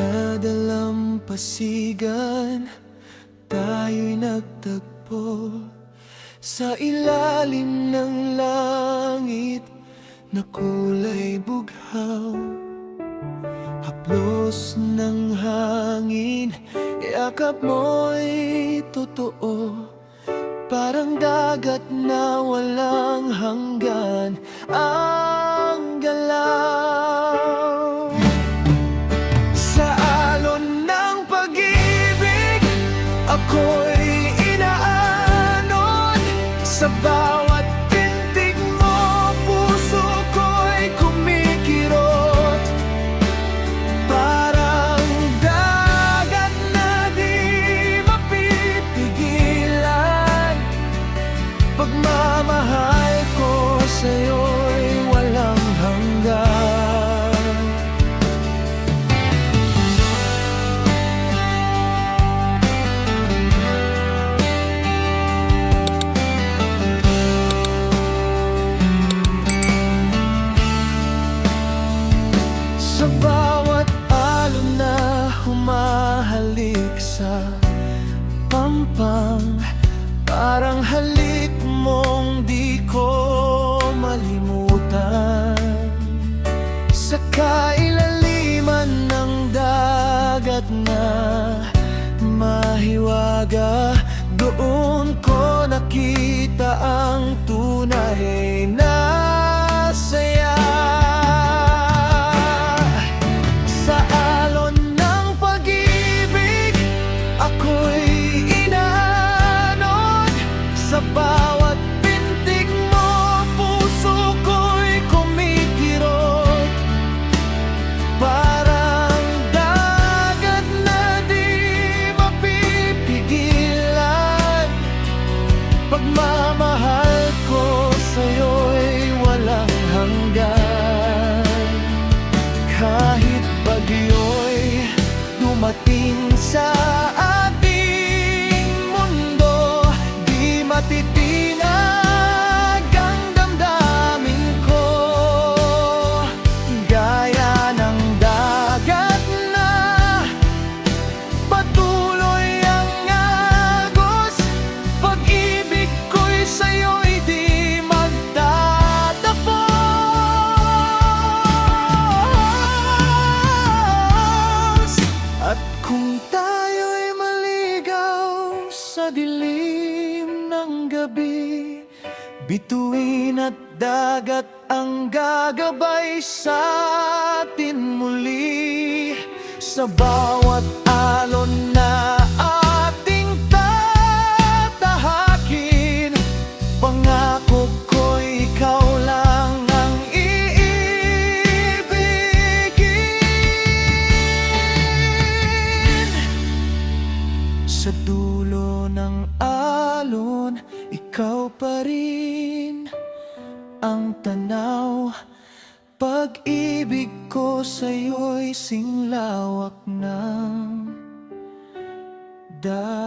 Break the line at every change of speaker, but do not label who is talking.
Sa dalampasigan, tayo'y nagtagpo. Sa ilalim ng langit na kulay bughaw, haplos ng hangin, yakap mo'y totoo. Parang dagat na walang hanggan ang galaw. Sa alon ng pag-ibig, ako'y inaalon. Sa bawat pintig mo, puso ko'y kumikirot. Parang dagat na di mapipigilan. Pagmamahal ko sa'yo'y walang hanggan. Sa bawat alon na humahalik sa pampang, parang halik mong di ko malimutan. Sa kailaliman ng dagat na mahiwaga, doon ko nakita ang tunay na saya. Sa alon ng pag-ibig, ako'y inaalon. Sa bawat pintig mo, puso ko'y kumikirot. Parang dagat na di mapipigilan. Pagmamahal ko sa'yo'y walang hanggan. Kahit bagyo'y dumating sa ating mundo, di matitinag ang damdamin ko. Gaya ng dagat na patuloy ang agos, pag-ibig ko'y sa'yo'y di magtatapos. At kung tayo'y maligaw sa dilim ng gabi, bituin at dagat ang gagabay sa atin muli. Sa bawat alon na ating tatahakin, pangako ko'y ikaw lang ang iibigin. Sa dulo ng alon, ikaw pa rin ang tanaw. Pag-ibig ko sa'yo'y singlawak ng dagat.